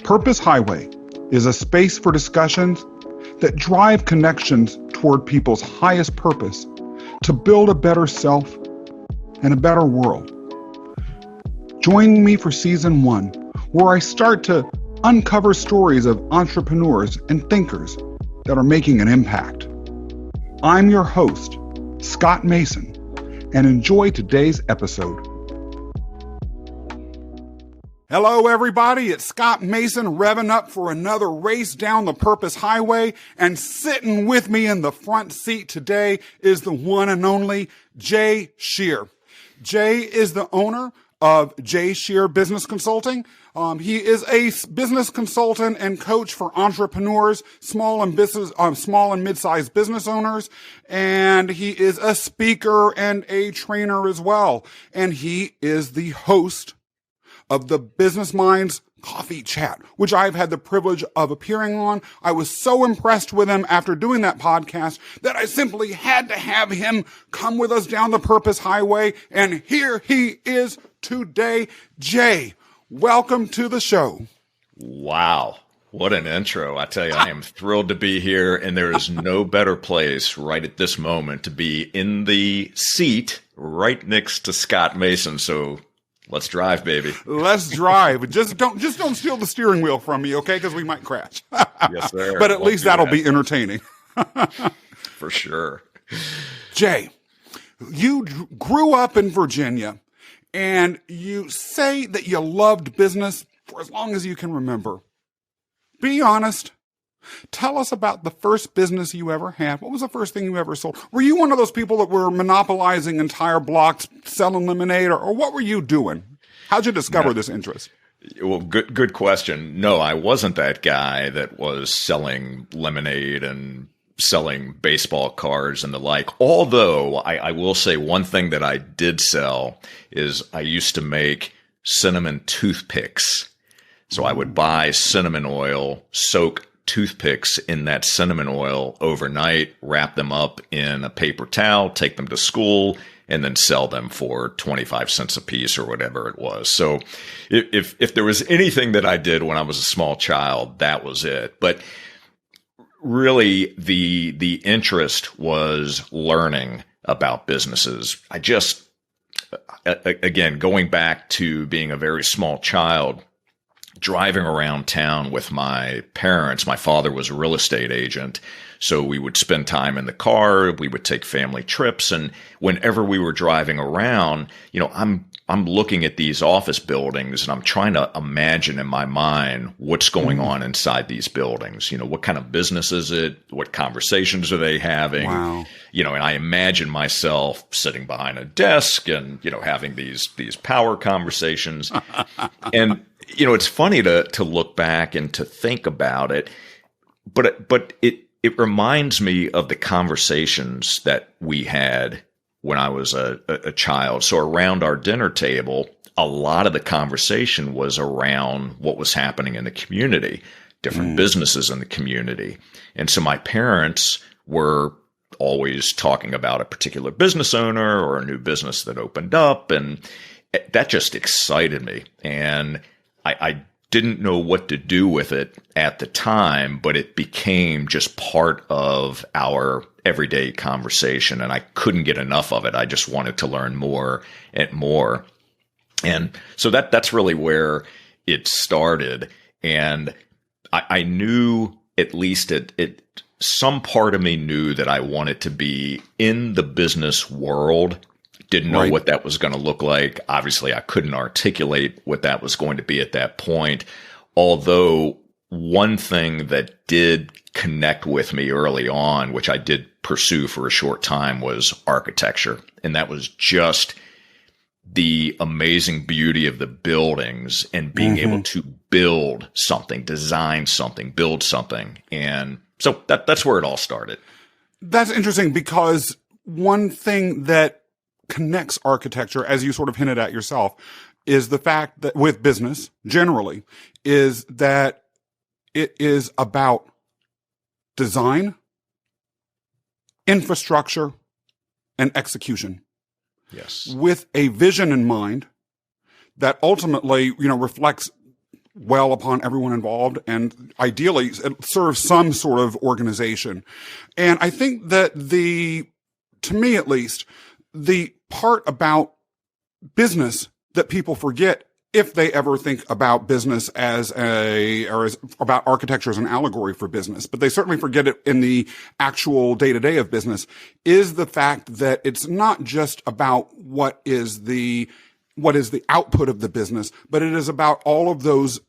Purpose Highway is a space for discussions that drive connections toward people's highest purpose to build a better self and a better world. Join me for Season 1, where I start to uncover stories of entrepreneurs and thinkers that are making an impact. I'm your host, Scott Mason, and enjoy today's episode. Hello, everybody. It's Scott Mason revving up for another race down the Purpose Highway, and sitting with me in the front seat today is the one and only Jay Scherr. Jay is the owner of Jay Scherr Business Consulting. He is a business consultant and coach for entrepreneurs, small and mid-sized business owners, and he is a speaker and a trainer as well. And he is the host of the Business Minds Coffee Chat, which I've had the privilege of appearing on. I was so impressed with him after doing that podcast that I simply had to have him come with us down the Purpose Highway, and here he is today. Jay, welcome to the show. Wow. What an intro. I tell you, I am thrilled to be here, and there is no better place right at this moment to be in the seat right next to Scott Mason. So let's drive, baby. Let's drive. Just don't steal the steering wheel from me, okay? Because we might crash. Yes, sir. But at least that'll be entertaining. For sure. Jay, you grew up in Virginia, and you say that you loved business for as long as you can remember. Be honest. Tell us about the first business you ever had. What was the first thing you ever sold? Were you one of those people that were monopolizing entire blocks, selling lemonade, or what were you doing? How'd you discover this interest? Well, good question. No, I wasn't that guy that was selling lemonade and selling baseball cards and the like. Although I will say one thing that I did sell is I used to make cinnamon toothpicks. So I would buy cinnamon oil, soak toothpicks in that cinnamon oil overnight, wrap them up in a paper towel, take them to school, and then sell them for 25 cents a piece or whatever it was. So if there was anything that I did when I was a small child, that was it. But really the interest was learning about businesses. I just, again, going back to being a very small child, driving around town with my parents. My father was a real estate agent, so we would spend time in the car. We would take family trips, and whenever we were driving around, I'm looking at these office buildings, and I'm trying to imagine in my mind what's going on inside these buildings. What kind of business is it? What conversations are they having? Wow. And I imagine myself sitting behind a desk and having these power conversations, and it's funny to look back and to think about it, but it reminds me of the conversations that we had when I was a child. So around our dinner table, a lot of the conversation was around what was happening in the community, different businesses in the community. And so my parents were always talking about a particular business owner or a new business that opened up, and that just excited me. And I didn't know what to do with it at the time, but it became just part of our everyday conversation, and I couldn't get enough of it. I just wanted to learn more and more. And so that's really where it started. And I knew, at least some part of me knew that I wanted to be in the business world. Didn't know what that was going to look like. Obviously, I couldn't articulate what that was going to be at that point. Although one thing that did connect with me early on, which I did pursue for a short time, was architecture. And that was just the amazing beauty of the buildings and being able to build something, design something, build something. And so that's where it all started. That's interesting, because one thing that connects architecture, as you sort of hinted at yourself, is the fact that with business generally is that it is about design, infrastructure, and execution. Yes. With a vision in mind that ultimately, reflects well upon everyone involved, and ideally it serves some sort of organization. And I think that to me at least, the part about business that people forget, if they ever think about business as about architecture as an allegory for business, but they certainly forget it in the actual day-to-day of business, is the fact that it's not just about what is the output of the business, but it is about all of those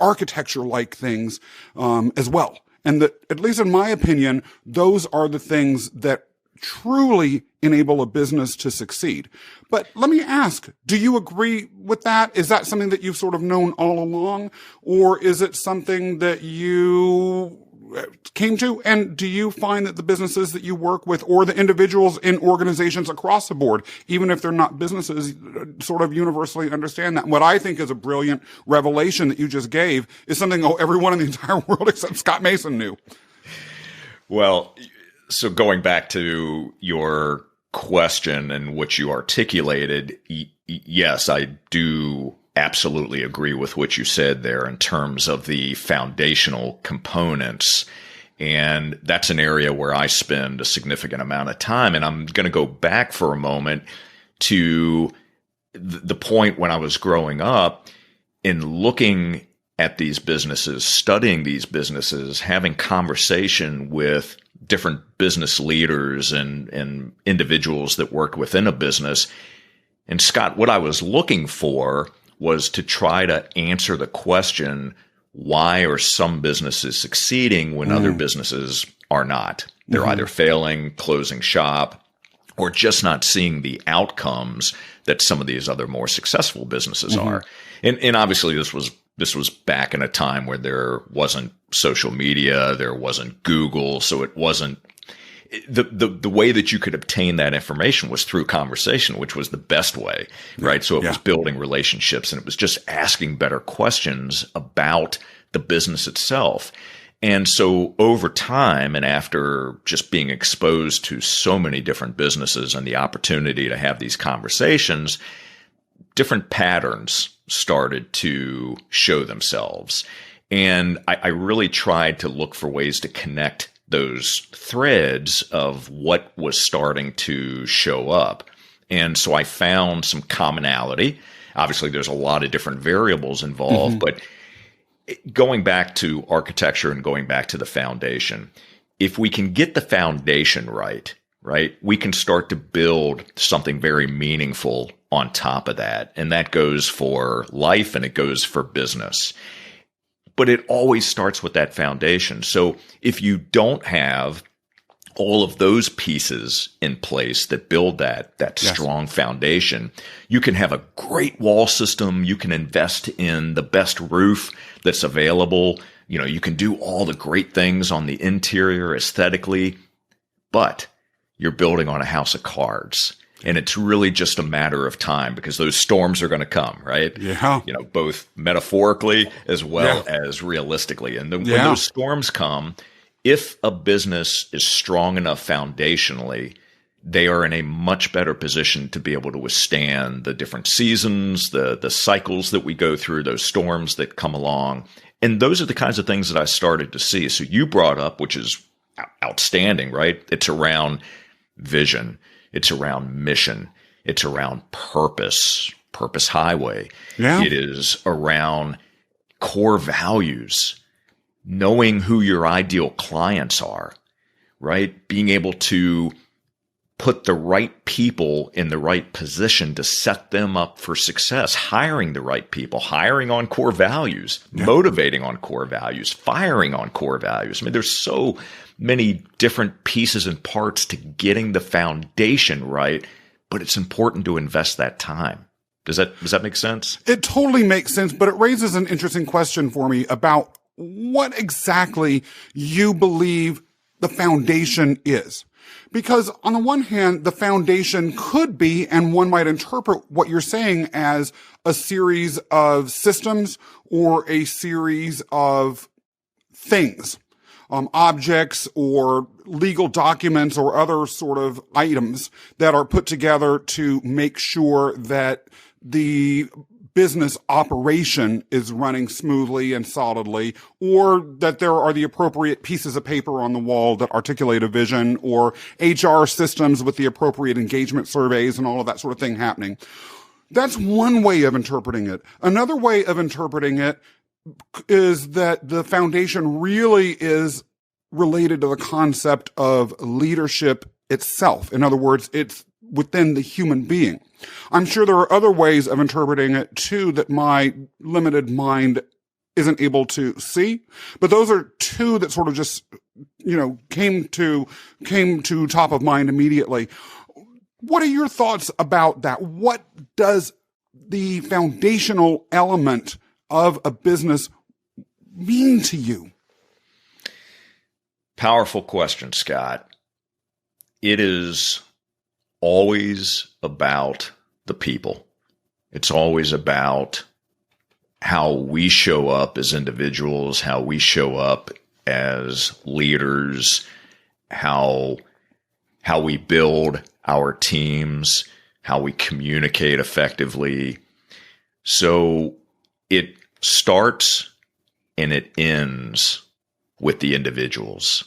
architecture-like things, as well. And that, at least in my opinion, those are the things that truly enable a business to succeed. But let me ask, do you agree with that? Is that something that you've sort of known all along, or is it something that you came to? And do you find that the businesses that you work with, or the individuals in organizations across the board, even if they're not businesses, sort of universally understand that? And what I think is a brilliant revelation that you just gave is something everyone in the entire world except Scott Mason knew. Well, so going back to your question and what you articulated, yes, I do absolutely agree with what you said there in terms of the foundational components. And that's an area where I spend a significant amount of time. And I'm going to go back for a moment to the point when I was growing up in looking at these businesses, studying these businesses, having conversation with different business leaders and individuals that work within a business. And Scott, what I was looking for was to try to answer the question, why are some businesses succeeding when other businesses are not? They're either failing, closing shop, or just not seeing the outcomes that some of these other more successful businesses are. And obviously this was back in a time where there wasn't social media, there wasn't Google, so it wasn't the way that you could obtain that information was through conversation, which was the best way, right? So it was building relationships, and it was just asking better questions about the business itself. And so over time, and after just being exposed to so many different businesses and the opportunity to have these conversations, different patterns started to show themselves. And I really tried to look for ways to connect those threads of what was starting to show up. And so I found some commonality. Obviously, there's a lot of different variables involved, but going back to architecture and going back to the foundation, if we can get the foundation right, we can start to build something very meaningful on top of that. And that goes for life and it goes for business. But it always starts with that foundation. So if you don't have all of those pieces in place that build that strong foundation, you can have a great wall system. You can invest in the best roof that's available. You know, you can do all the great things on the interior aesthetically, but you're building on a house of cards. And it's really just a matter of time because those storms are going to come, right? Yeah. You know, both metaphorically as well as realistically. And when those storms come, if a business is strong enough foundationally, they are in a much better position to be able to withstand the different seasons, the cycles that we go through, those storms that come along. And those are the kinds of things that I started to see. So you brought up, which is outstanding, right? It's around vision. It's around mission. It's around purpose highway. Yeah. It is around core values, knowing who your ideal clients are, right? Being able to put the right people in the right position to set them up for success, hiring the right people, hiring on core values, motivating on core values, firing on core values. I mean, there's so many different pieces and parts to getting the foundation right, but it's important to invest that time. Does that make sense? It totally makes sense, but it raises an interesting question for me about what exactly you believe the foundation is. Because on the one hand, the foundation could be, and one might interpret what you're saying as a series of systems or a series of things, objects or legal documents or other sort of items that are put together to make sure that the business operation is running smoothly and solidly, or that there are the appropriate pieces of paper on the wall that articulate a vision, or HR systems with the appropriate engagement surveys and all of that sort of thing happening. That's one way of interpreting it. Another way of interpreting it is that the foundation really is related to the concept of leadership itself. In other words, it's within the human being. I'm sure there are other ways of interpreting it too that my limited mind isn't able to see, but those are two that sort of just, came to top of mind immediately. What are your thoughts about that? What does the foundational element of a business mean to you? Powerful question, Scott. It is always about the people. It's always about how we show up as individuals, how we show up as leaders, how we build our teams, how we communicate effectively. So it starts and it ends with the individuals.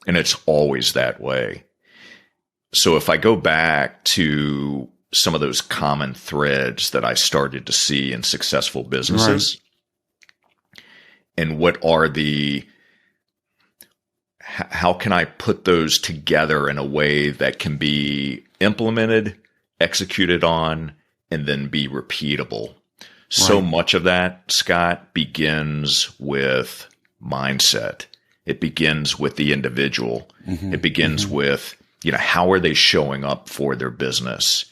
And it's always that way. So if I go back to some of those common threads that I started to see in successful businesses, right, and how can I put those together in a way that can be implemented, executed on, and then be repeatable? So much of that, Scott, begins with mindset. It begins with the individual. Mm-hmm. It begins with, how are they showing up for their business?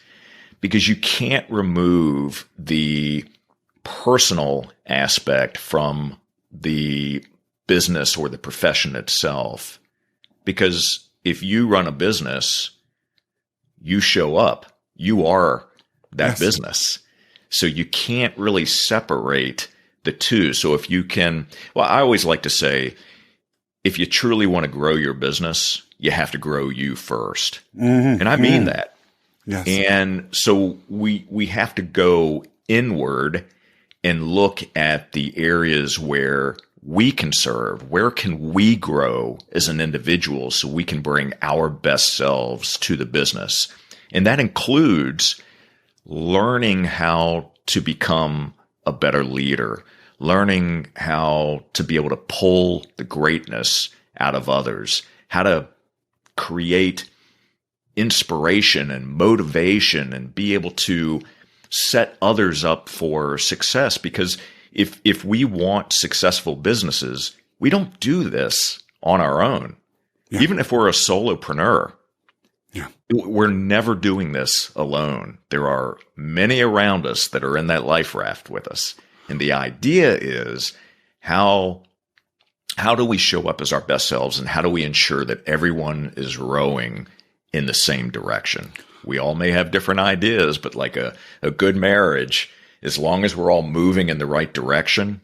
Because you can't remove the personal aspect from the business or the profession itself. Because if you run a business, you show up. You are that business. So you can't really separate the two. So if you can, I always like to say, if you truly want to grow your business, you have to grow you first. Mm-hmm. And I mean that. Yes. And so we have to go inward and look at the areas where we can serve. Where can we grow as an individual so we can bring our best selves to the business? And that includes learning how to become a better leader, learning how to be able to pull the greatness out of others, how to create inspiration and motivation and be able to set others up for success. Because if we want successful businesses, we don't do this on our own. Yeah. Even if we're a solopreneur, we're never doing this alone. There are many around us that are in that life raft with us. And the idea is how do we show up as our best selves, and how do we ensure that everyone is rowing in the same direction? We all may have different ideas, but like a good marriage, as long as we're all moving in the right direction,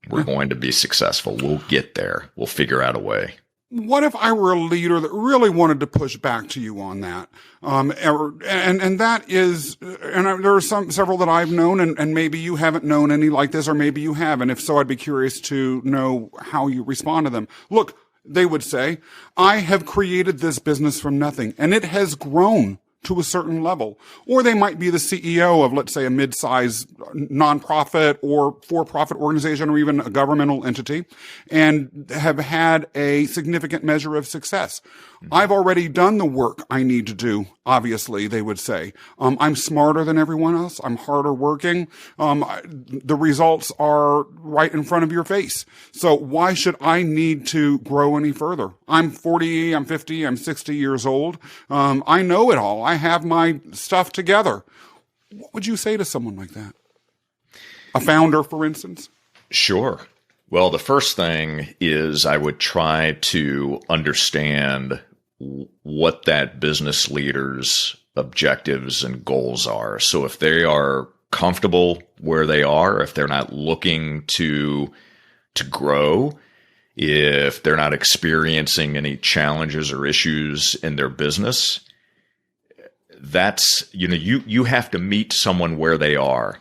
we're going to be successful. We'll get there. We'll figure out a way. What if I were a leader that really wanted to push back to you on that? And that is, there are several that I've known, and maybe you haven't known any like this, or maybe you have. And if so, I'd be curious to know how you respond to them. Look, they would say, I have created this business from nothing, and it has grown to a certain level. Or they might be the CEO of, let's say, a mid-sized nonprofit or for-profit organization, or even a governmental entity, and have had a significant measure of success. I've already done the work I need to do, obviously, they would say. I'm smarter than everyone else. I'm harder working. The results are right in front of your face. So why should I need to grow any further? I'm 40, I'm 50, I'm 60 years old. I know it all. I have my stuff together. What would you say to someone like that? A founder, for instance? Sure. Well, the first thing is I would try to understand what that business leader's objectives and goals are. So if they are comfortable where they are, if they're not looking to grow, if they're not experiencing any challenges or issues in their business, that's, you have to meet someone where they are.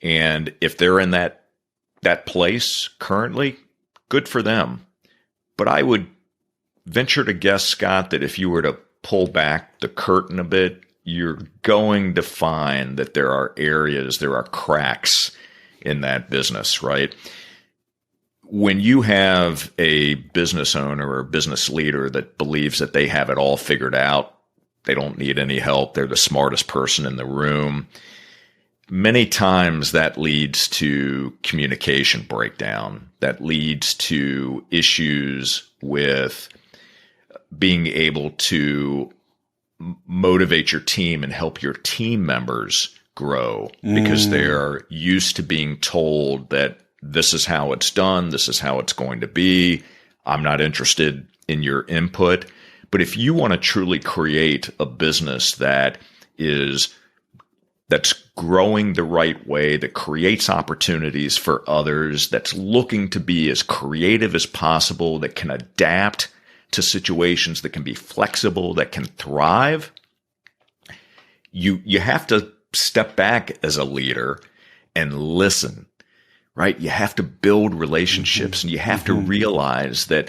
And if they're in that place currently, good for them. But I would venture to guess, Scott, that if you were to pull back the curtain a bit, you're going to find that there are areas, there are cracks in that business, right? When you have a business owner or a business leader that believes that they have it all figured out, they don't need any help, they're the smartest person in the room, many times that leads to communication breakdown. That leads to issues with being able to motivate your team and help your team members grow because they're used to being told that this is how it's done, this is how it's going to be. I'm not interested in your input. But if you want to truly create a business that's growing the right way, that creates opportunities for others, that's looking to be as creative as possible, that can adapt to situations, that can be flexible, that can thrive, you have to step back as a leader and listen, right? You have to build relationships and you have to realize that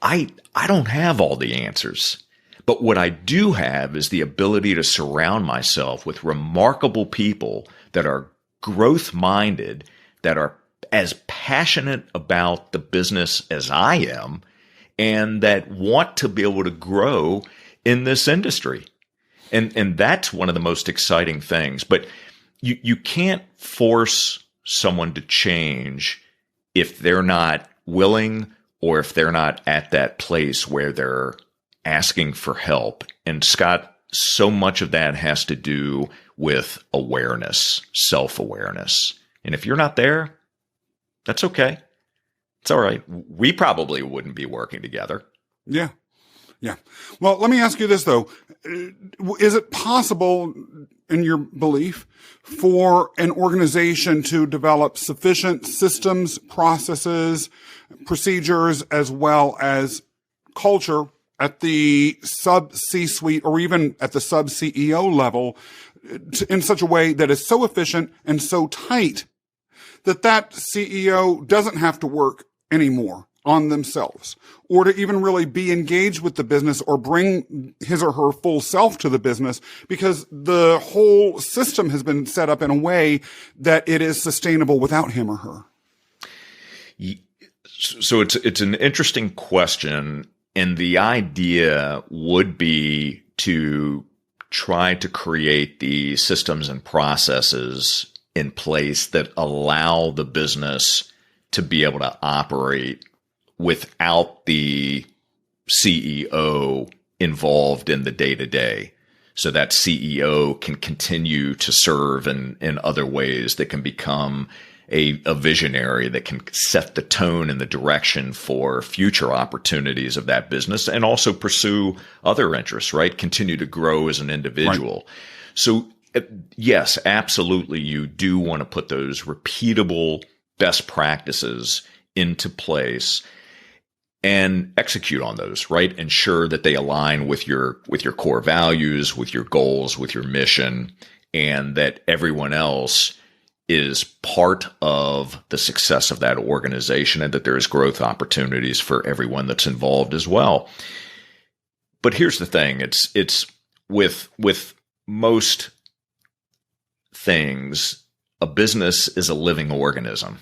I don't have all the answers. But what I do have is the ability to surround myself with remarkable people that are growth-minded, that are as passionate about the business as I am, and that want to be able to grow in this industry. And that's one of the most exciting things. But you can't force someone to change if they're not willing or if they're not at that place where they're asking for help. And Scott, so much of that has to do with awareness, self-awareness. And if you're not there, that's okay. It's all right. We probably wouldn't be working together. Yeah. Yeah. Well, let me ask you this, though. Is it possible, in your belief, for an organization to develop sufficient systems, processes, procedures, as well as culture at the sub-C-suite or even at the sub-CEO level in such a way that is so efficient and so tight that CEO doesn't have to work anymore on themselves, or to even really be engaged with the business or bring his or her full self to the business, because the whole system has been set up in a way that it is sustainable without him or her? So it's an interesting question, and the idea would be to try to create the systems and processes in place that allow the business to be able to operate without the CEO involved in the day-to-day. So that CEO can continue to serve in other ways, that can become a visionary, that can set the tone and the direction for future opportunities of that business, and also pursue other interests, right? Continue to grow as an individual. Right. So yes, absolutely, you do want to put those repeatable best practices into place and execute on those, right? Ensure that they align with your core values, with your goals, with your mission, and that everyone else is part of the success of that organization, and that there's growth opportunities for everyone that's involved as well. But here's the thing, it's with most things, a business is a living organism.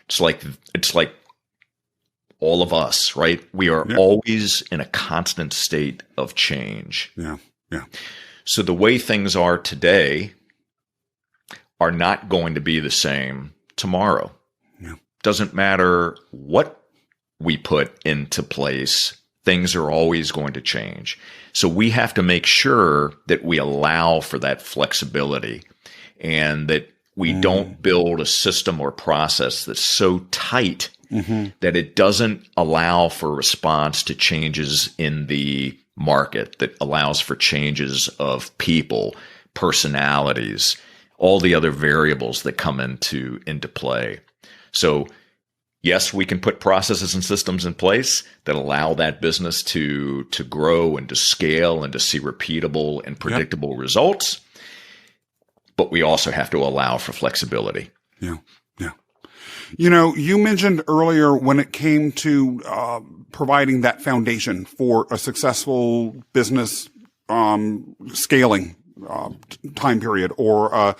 It's like all of us, right? We are always in a constant state of change. Yeah. Yeah. So the way things are today are not going to be the same tomorrow. Yeah. Doesn't matter what we put into place, things are always going to change. So we have to make sure that we allow for that flexibility, and that we don't build a system or process that's so tight that it doesn't allow for response to changes in the market, that allows for changes of people, personalities, all the other variables that come into play. So yes, we can put processes and systems in place that allow that business to grow and to scale and to see repeatable and predictable results. but we also have to allow for flexibility. Yeah. Yeah. You mentioned earlier when it came to providing that foundation for a successful business scaling time period or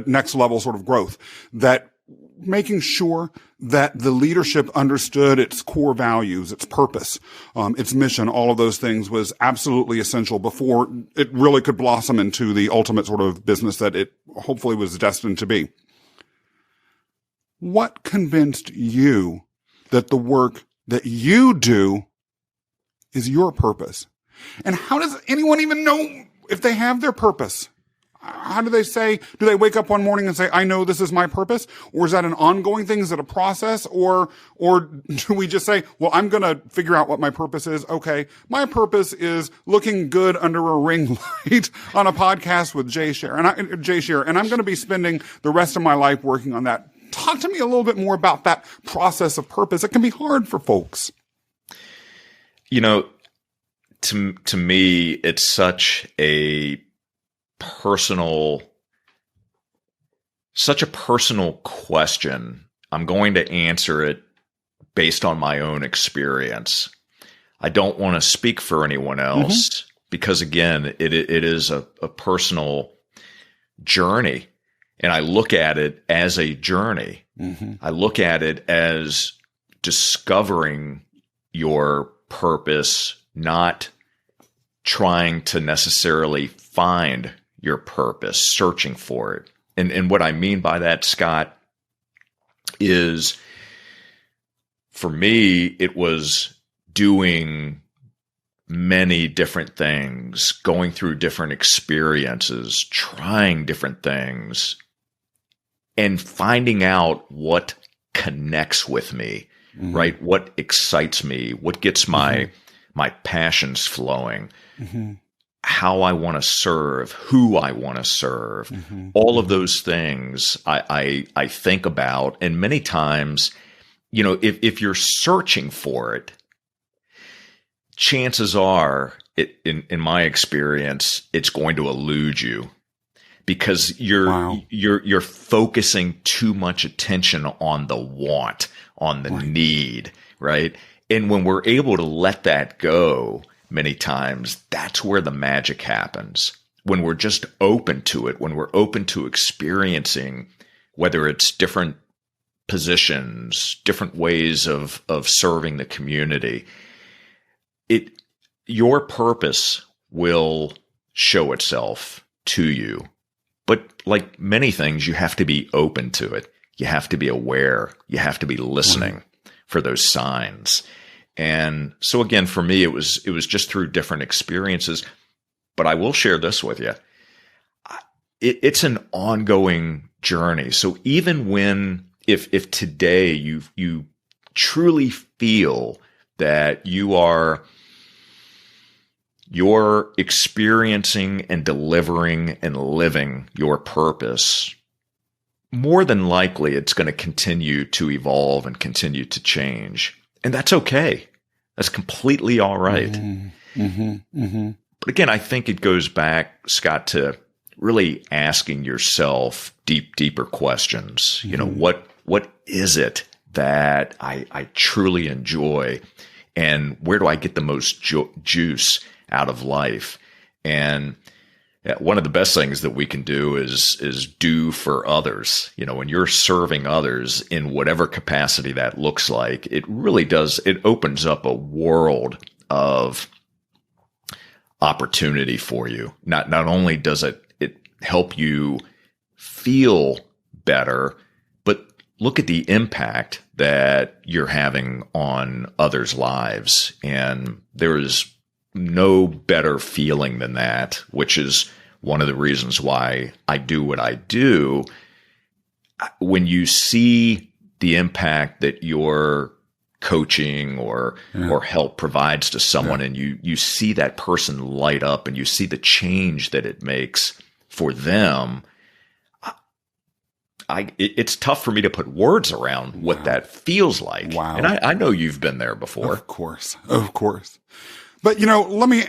next level sort of growth, that making sure that the leadership understood its core values, its purpose, its mission, all of those things was absolutely essential before it really could blossom into the ultimate sort of business that it hopefully was destined to be. What convinced you that the work that you do is your purpose? And how does anyone even know if they have their purpose? How do they wake up one morning and say, I know this is my purpose? Or is that an ongoing thing? Is it a process? Or do we just say, well, I'm going to figure out what my purpose is. Okay. My purpose is looking good under a ring light on a podcast with Jay Scherr. And I'm going to be spending the rest of my life working on that. Talk to me a little bit more about that process of purpose. It can be hard for folks. To me, it's such a personal question. I'm going to answer it based on my own experience. I don't want to speak for anyone else because, again, it is a personal journey. And I look at it as a journey. I look at it as discovering your purpose, not trying to necessarily find your purpose, searching for it. And what I mean by that, Scott, is for me, it was doing many different things, going through different experiences, trying different things, and finding out what connects with me, right? What excites me, what gets my passions flowing, how I want to serve, who I want to serve, all of those things I think about. And many times, if you're searching for it, chances are, in my experience, it's going to elude you because you're focusing too much attention on the want, on the need, right? And when we're able to let that go, many times, that's where the magic happens. When we're just open to it, when we're open to experiencing, whether it's different positions, different ways of serving the community, your purpose will show itself to you. But like many things, you have to be open to it. You have to be aware. You have to be listening for those signs. And so again, for me, it was just through different experiences. But I will share this with you. It's an ongoing journey. So even when, if today you truly feel that you're experiencing and delivering and living your purpose, more than likely it's going to continue to evolve and continue to change. And that's okay. That's completely all right. But again, I think it goes back, Scott, to really asking yourself deeper questions. What is it that I truly enjoy? And where do I get the most juice out of life? And one of the best things that we can do is do for others. When you're serving others in whatever capacity that looks like, it really does. It opens up a world of opportunity for you. Not only does it help you feel better, but look at the impact that you're having on others' lives. And there is no better feeling than that, which is one of the reasons why I do what I do. When you see the impact that your coaching or help provides to someone, and you see that person light up and you see the change that it makes for them, it's tough for me to put words around what that feels like. And I know you've been there before. Of course. But, let me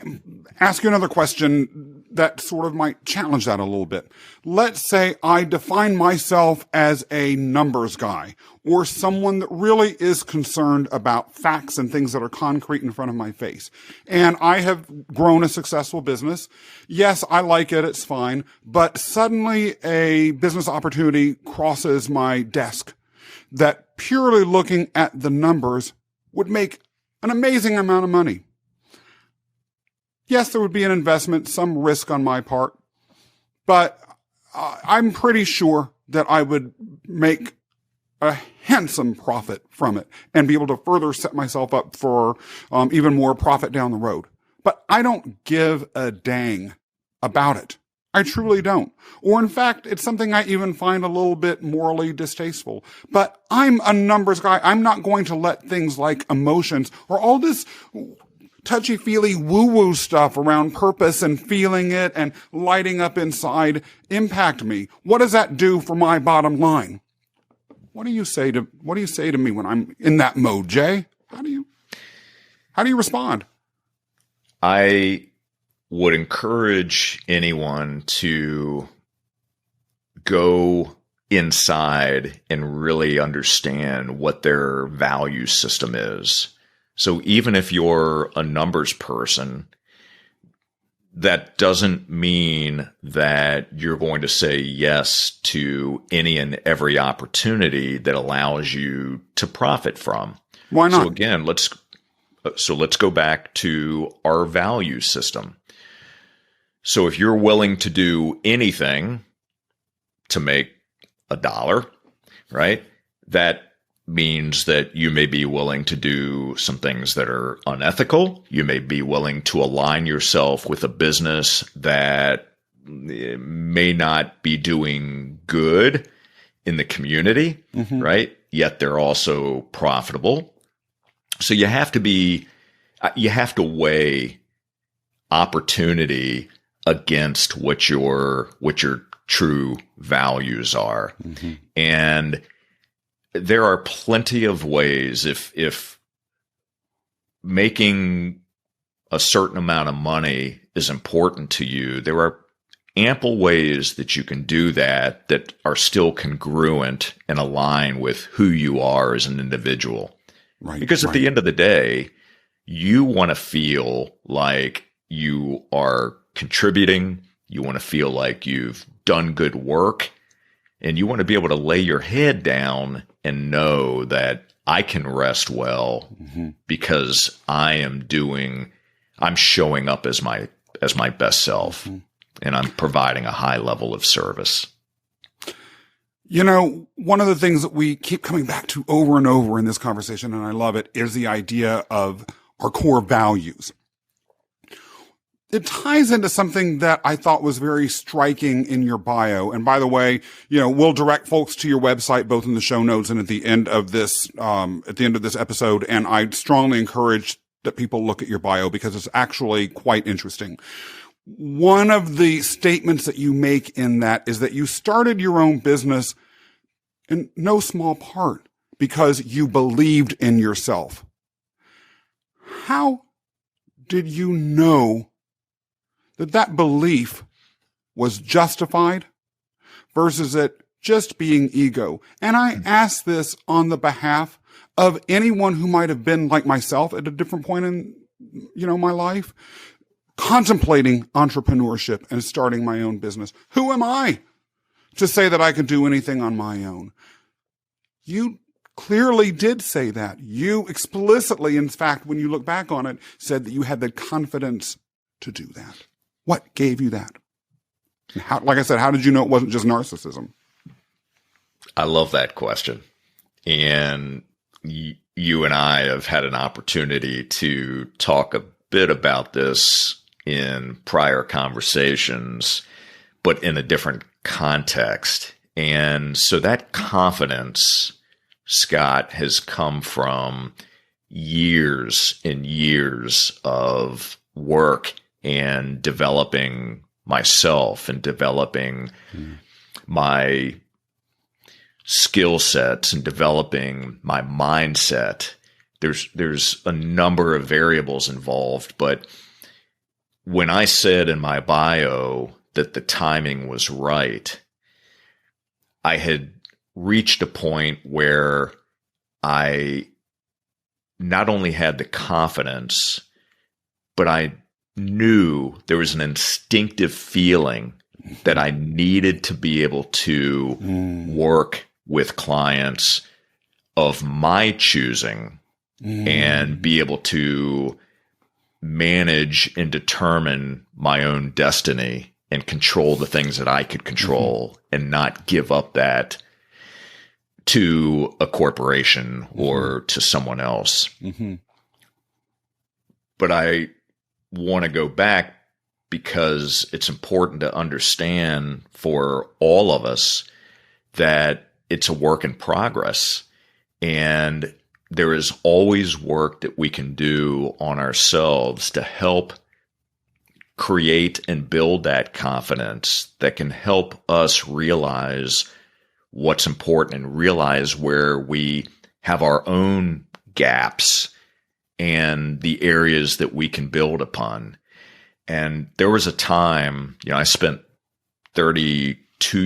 ask you another question that sort of might challenge that a little bit. Let's say I define myself as a numbers guy or someone that really is concerned about facts and things that are concrete in front of my face. And I have grown a successful business. Yes, I like it. It's fine. But suddenly a business opportunity crosses my desk that purely looking at the numbers would make an amazing amount of money. Yes, there would be an investment, some risk on my part, but I'm pretty sure that I would make a handsome profit from it and be able to further set myself up for even more profit down the road. But I don't give a dang about it. I truly don't. Or in fact, it's something I even find a little bit morally distasteful. But I'm a numbers guy. I'm not going to let things like emotions or all this touchy-feely woo-woo stuff around purpose and feeling it and lighting up inside impact me. What does that do for my bottom line? What do you say to me when I'm in that mode, Jay? How do you respond? I would encourage anyone to go inside and really understand what their value system is. So even if you're a numbers person, that doesn't mean that you're going to say yes to any and every opportunity that allows you to profit from. Why not? So again, let's go back to our value system. So if you're willing to do anything to make $1, right? That means that you may be willing to do some things that are unethical. You may be willing to align yourself with a business that may not be doing good in the community, right? Yet they're also profitable. So you have to weigh opportunity against what your true values are. And there are plenty of ways if making a certain amount of money is important to you, there are ample ways that you can do that are still congruent and align with who you are as an individual. Right. Because at the end of the day, you want to feel like you are contributing. You want to feel like you've done good work. And you want to be able to lay your head down and know that I can rest well because I'm showing up as my best self and I'm providing a high level of service. One of the things that we keep coming back to over and over in this conversation, and I love it, is the idea of our core values. It ties into something that I thought was very striking in your bio. And by the way, we'll direct folks to your website, both in the show notes and at the end of this episode. And I strongly encourage that people look at your bio because it's actually quite interesting. One of the statements that you make in that is that you started your own business in no small part because you believed in yourself. How did you know that belief was justified versus it just being ego? And I ask this on the behalf of anyone who might have been like myself at a different point in, my life, contemplating entrepreneurship and starting my own business. Who am I to say that I can do anything on my own? You clearly did say that. You explicitly, in fact, when you look back on it, said that you had the confidence to do that. What gave you that? How, like I said, how did you know it wasn't just narcissism? I love that question. And you and I have had an opportunity to talk a bit about this in prior conversations, but in a different context. And so that confidence, Scott, has come from years and years of work and developing myself and developing my skill sets and developing my mindset there's a number of variables involved, but when I said in my bio that the timing was right, I had reached a point where I not only had the confidence, but I knew there was an instinctive feeling that I needed to be able to work with clients of my choosing and be able to manage and determine my own destiny and control the things that I could control and not give up that to a corporation or to someone else. But I want to go back because it's important to understand for all of us that it's a work in progress, and there is always work that we can do on ourselves to help create and build that confidence that can help us realize what's important and realize where we have our own gaps and the areas that we can build upon. And there was a time, I spent 32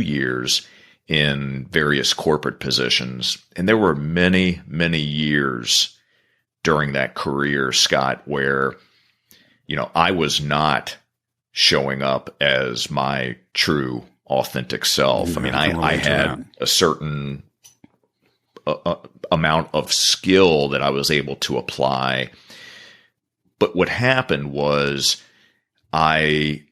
years in various corporate positions. And there were many, many years during that career, Scott, where, I was not showing up as my true, authentic self. I had a certain amount of skill that I was able to apply. But what happened was I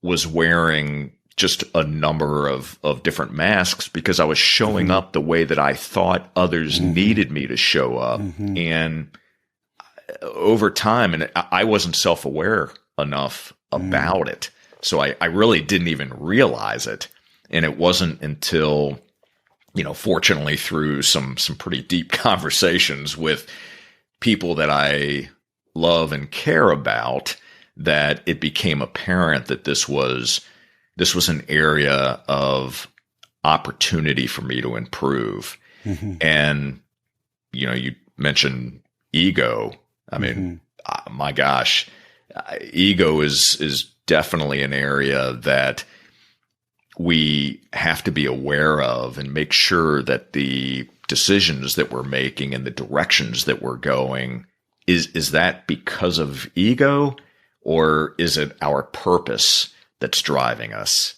was wearing just a number of different masks because I was showing up the way that I thought others needed me to show up. And over time, and I wasn't self-aware enough about it. So I really didn't even realize it. And it wasn't until, fortunately through some pretty deep conversations with people that I love and care about, that it became apparent that this was an area of opportunity for me to improve. And, you mentioned ego. My gosh, ego is definitely an area that we have to be aware of and make sure that the decisions that we're making and the directions that we're going, is that because of ego, or is it our purpose that's driving us?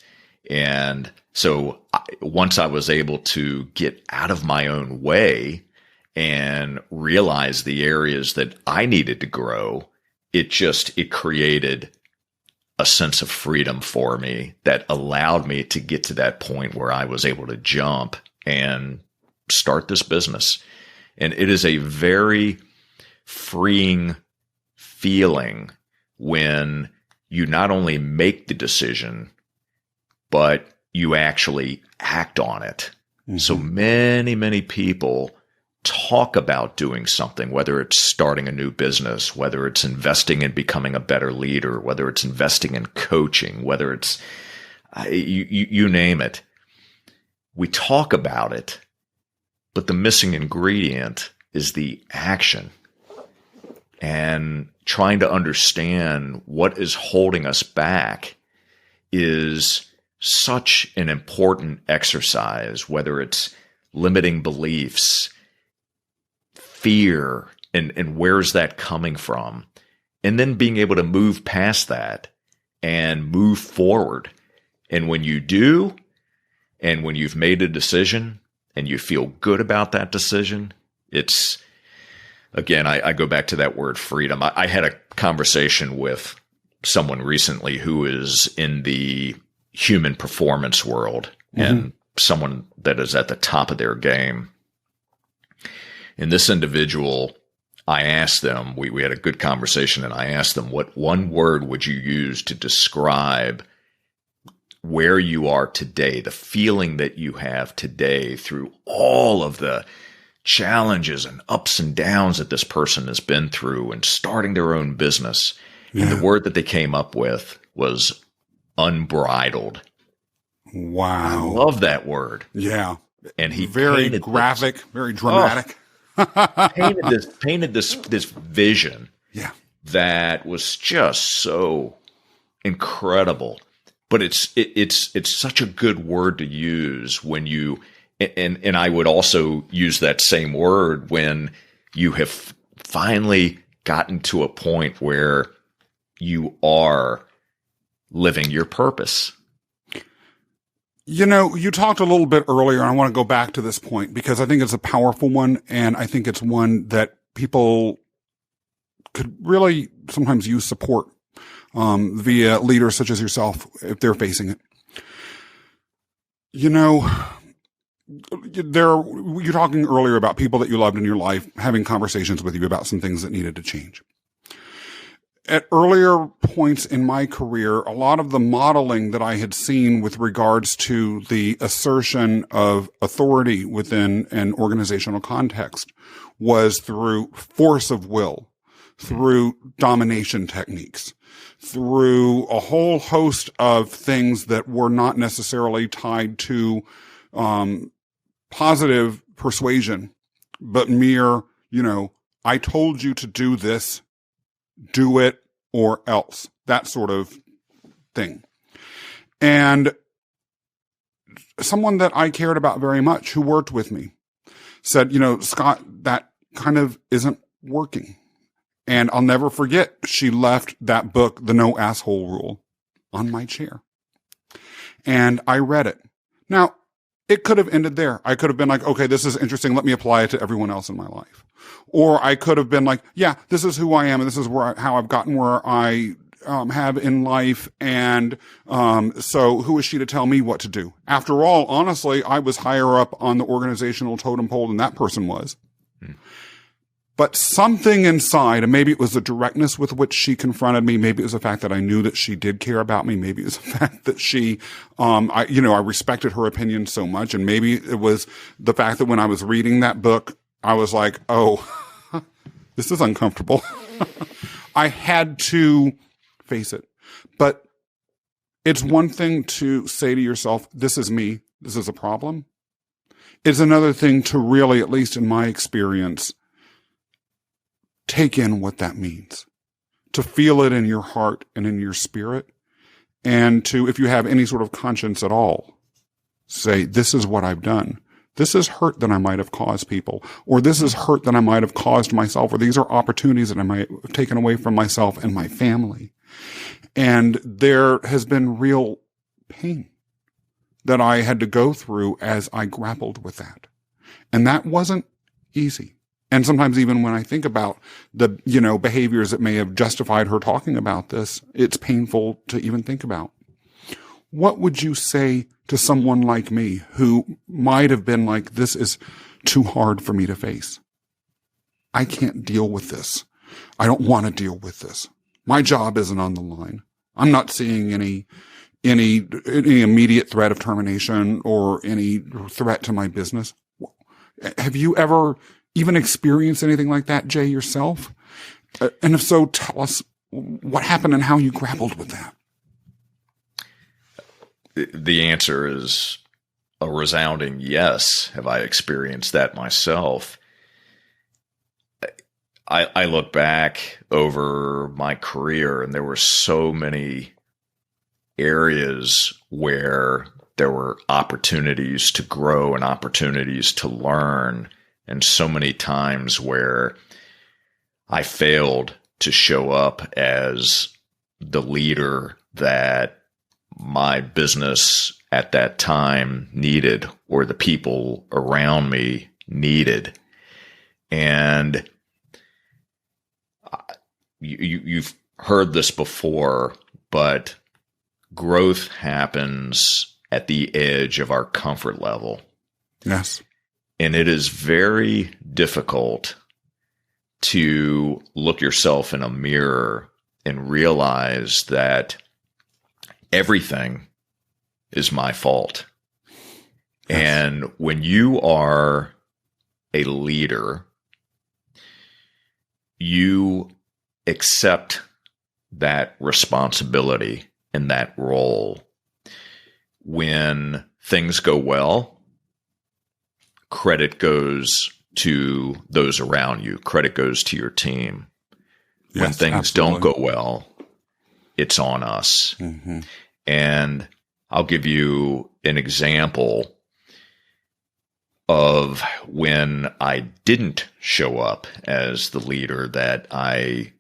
And so once I was able to get out of my own way and realize the areas that I needed to grow, it created a sense of freedom for me that allowed me to get to that point where I was able to jump and start this business. And it is a very freeing feeling when you not only make the decision, but you actually act on it. So many, many people talk about doing something, whether it's starting a new business, whether it's investing in becoming a better leader, whether it's investing in coaching, whether it's, you name it. We talk about it, but the missing ingredient is the action. And trying to understand what is holding us back is such an important exercise, whether it's limiting beliefs, fear, and where's that coming from? And then being able to move past that and move forward. And when you do, and when you've made a decision and you feel good about that decision, it's, again, I go back to that word freedom. I had a conversation with someone recently who is in the human performance world and someone that is at the top of their game. And this individual, I asked them, we had a good conversation, and I asked them, what one word would you use to describe where you are today, the feeling that you have today through all of the challenges and ups and downs that this person has been through and starting their own business. Yeah. And the word that they came up with was unbridled. Wow. I love that word. Yeah. And he very graphic, very dramatic. painted this vision Yeah. that was just so incredible. But it's such a good word to use when you and I would also use that same word when you have finally gotten to a point where you are living your purpose. You talked a little bit earlier, and I want to go back to this point because I think it's a powerful one, and I think it's one that people could really sometimes use support via leaders such as yourself if they're facing it. You're talking earlier about people that you loved in your life having conversations with you about some things that needed to change. At earlier points in my career, a lot of the modeling that I had seen with regards to the assertion of authority within an organizational context was through force of will, through domination techniques, through a whole host of things that were not necessarily tied to positive persuasion, but mere, I told you to do this, do it or else, that sort of thing. And someone that I cared about very much who worked with me said, Scott, that kind of isn't working. And I'll never forget, she left that book, The No Asshole Rule, on my chair. And I read it. Now, it could have ended there. I could have been like, okay, this is interesting. Let me apply it to everyone else in my life. Or I could have been like, yeah, this is who I am. And this is how I've gotten where I have in life. And so who is she to tell me what to do? After all, honestly, I was higher up on the organizational totem pole than that person was. But something inside, and maybe it was the directness with which she confronted me. Maybe it was the fact that I knew that she did care about me. Maybe it was the fact that she, I respected her opinion so much. And maybe it was the fact that when I was reading that book, I was like, oh, this is uncomfortable. I had to face it. But it's one thing to say to yourself, this is me. This is a problem. It's another thing to really, at least in my experience, take in what that means, to feel it in your heart and in your spirit, and to, if you have any sort of conscience at all, say, this is what I've done. This is hurt that I might have caused people, or this is hurt that I might have caused myself, or these are opportunities that I might have taken away from myself and my family. And there has been real pain that I had to go through as I grappled with that. And that wasn't easy. And sometimes even when I think about the, behaviors that may have justified her talking about this, it's painful to even think about. What would you say to someone like me who might have been like, this is too hard for me to face? I can't deal with this. I don't want to deal with this. My job isn't on the line. I'm not seeing any immediate threat of termination or any threat to my business. Have you ever even experienced anything like that, Jay, yourself? And if so, tell us what happened and how you grappled with that. The answer is a resounding yes. Have I experienced that myself? I look back over my career and there were so many areas where there were opportunities to grow and opportunities to learn, and so many times where I failed to show up as the leader that my business at that time needed, or the people around me needed. And you've heard this before, but growth happens at the edge of our comfort level. Yes. And it is very difficult to look yourself in a mirror and realize that everything is my fault. Yes. And when you are a leader, you accept that responsibility and that role. When things go well, credit goes to those around you. Credit goes to your team. Yes, when things absolutely. don't go well, it's on us. Mm-hmm. And I'll give you an example of when I didn't show up as the leader that I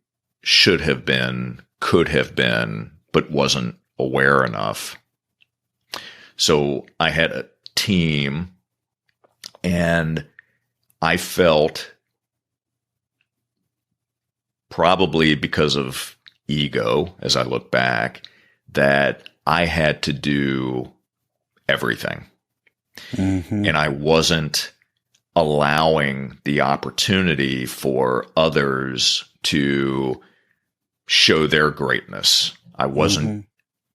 should have been, could have been, but wasn't aware enough. So I had a team, and I felt, probably because of ego as I look back, that I had to do everything. Mm-hmm. And I wasn't allowing the opportunity for others to show their greatness. I wasn't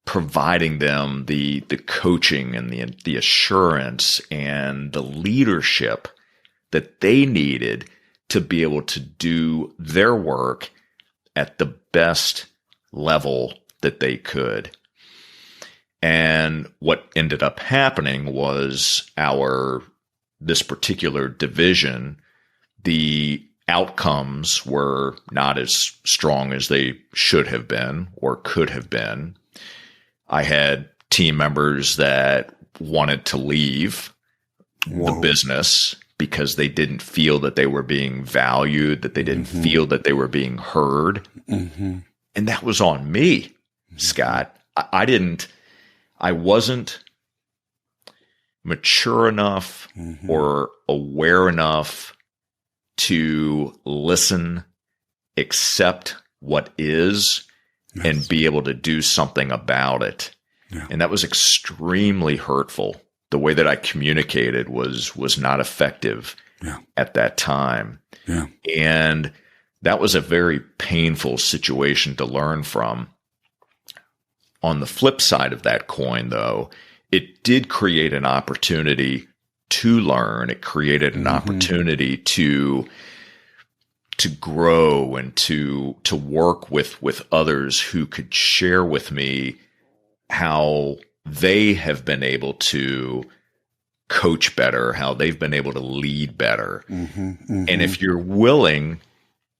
providing them the coaching and the assurance and the leadership that they needed to be able to do their work at the best level that they could. And what ended up happening was this particular division, the outcomes were not as strong as they should have been or could have been. I had team members that wanted to leave the business because they didn't feel that they were being valued, that they didn't feel that they were being heard. Mm-hmm. And that was on me, Scott. I wasn't mature enough or aware enough to listen, accept what is, and be able to do something about it. Yeah. And that was extremely hurtful. The way that I communicated was not effective at that time. Yeah. And that was a very painful situation to learn from. On the flip side of that coin, though, it did create an opportunity to learn. It created an opportunity to grow and to work with others who could share with me how they have been able to coach better, how they've been able to lead better. And if you're willing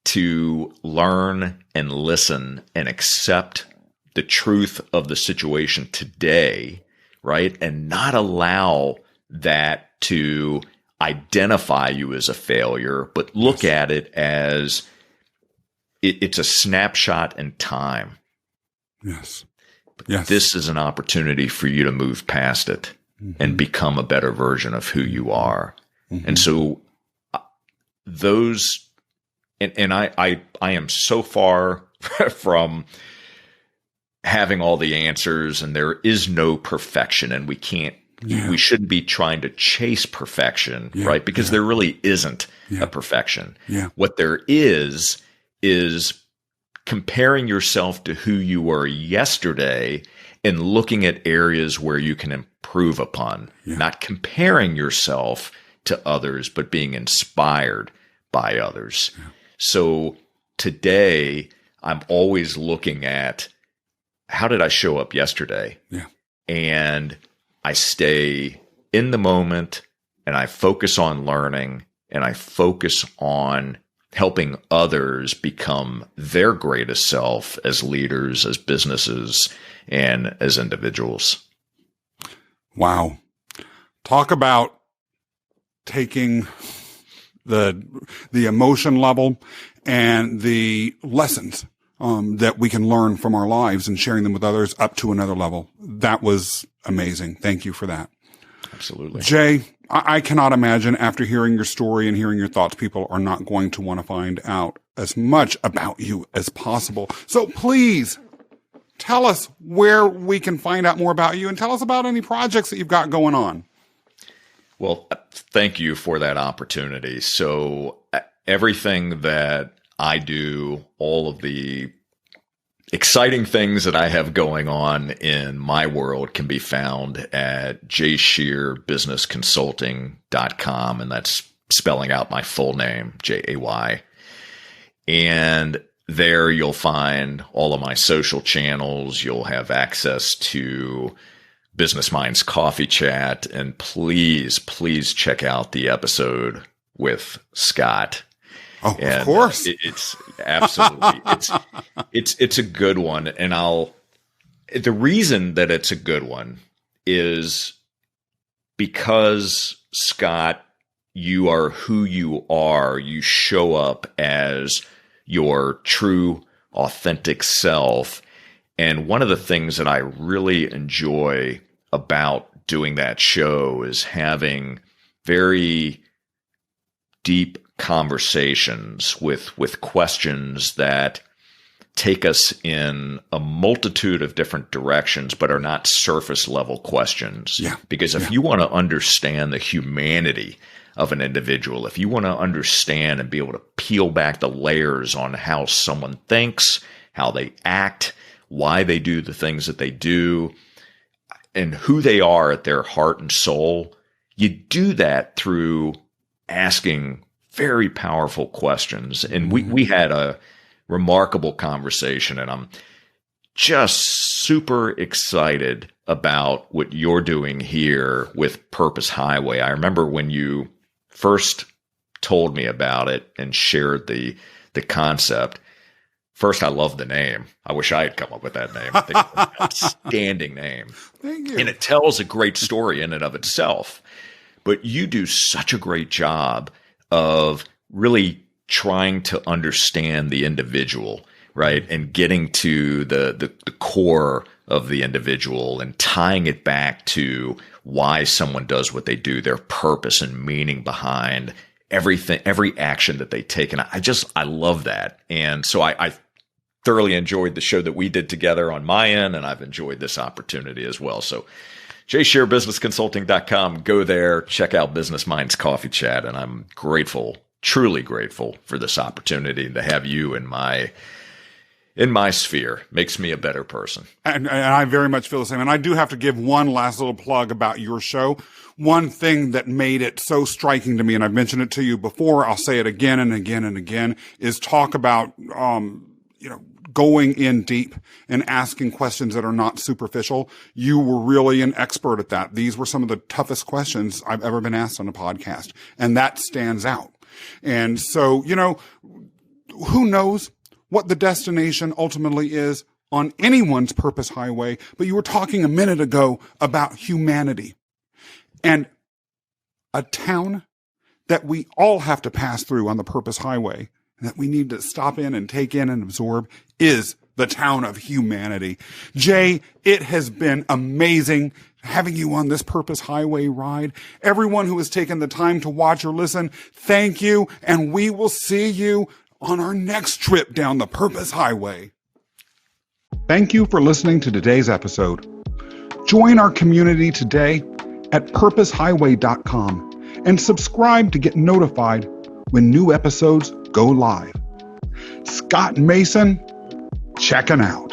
to learn and listen and accept the truth of the situation today, right, and not allow that to identify you as a failure, but look at it as it's a snapshot in time. Yes. But this is an opportunity for you to move past it and become a better version of who you are. And so those, and I am so far from having all the answers, and there is no perfection, and we shouldn't be trying to chase perfection, right? Because there really isn't a perfection. What there is comparing yourself to who you were yesterday and looking at areas where you can improve upon, not comparing yourself to others, but being inspired by others. So today, I'm always looking at, how did I show up yesterday? And I stay in the moment, and I focus on learning, and I focus on helping others become their greatest self as leaders, as businesses, and as individuals. Wow. Talk about taking the emotion level and the lessons that we can learn from our lives and sharing them with others up to another level. That was amazing. Thank you for that. Absolutely. Jay, I cannot imagine, after hearing your story and hearing your thoughts, people are not going to want to find out as much about you as possible. So please tell us where we can find out more about you, and tell us about any projects that you've got going on. Well, thank you for that opportunity. So everything that I do, all of the exciting things that I have going on in my world, can be found at jayscherrbusinessconsulting.com. And that's spelling out my full name, Jay. And there you'll find all of my social channels. You'll have access to Business Minds Coffee Chat. And please check out the episode with Scott. Oh, And, of course. It's absolutely, it's a good one. And the reason that it's a good one is because, Scott, you are who you are. You show up as your true, authentic self. And one of the things that I really enjoy about doing that show is having very deep conversations with questions that take us in a multitude of different directions, but are not surface level questions. Yeah. Because if you want to understand the humanity of an individual, if you want to understand and be able to peel back the layers on how someone thinks, how they act, why they do the things that they do, and who they are at their heart and soul, you do that through asking very powerful questions. And we had a remarkable conversation, and I'm just super excited about what you're doing here with Purpose Highway. I remember when you first told me about it and shared the concept. First, I love the name. I wish I had come up with that name. I think it's an outstanding name. Thank you. And it tells a great story in and of itself. But you do such a great job of really trying to understand the individual, right? And getting to the core of the individual and tying it back to why someone does what they do, their purpose and meaning behind everything, every action that they take. And I love that. And so I thoroughly enjoyed the show that we did together on my end, and I've enjoyed this opportunity as well. So Jay Scherr, businessconsulting.com. Go there, check out Business Minds Coffee Chat. And I'm grateful, truly grateful for this opportunity to have you in my sphere. Makes me a better person. And I very much feel the same. And I do have to give one last little plug about your show. One thing that made it so striking to me, and I've mentioned it to you before, I'll say it again and again and again, is talk about, going in deep and asking questions that are not superficial. You were really an expert at that. These were some of the toughest questions I've ever been asked on a podcast. And that stands out. And so, who knows what the destination ultimately is on anyone's purpose highway. But you were talking a minute ago about humanity and a town that we all have to pass through on the purpose highway, that we need to stop in and take in and absorb, is the town of humanity. Jay, it has been amazing having you on this Purpose Highway ride. Everyone who has taken the time to watch or listen, thank you, and we will see you on our next trip down the Purpose Highway. Thank you for listening to today's episode. Join our community today at purposehighway.com and subscribe to get notified when new episodes go live. Scott Mason, checking out.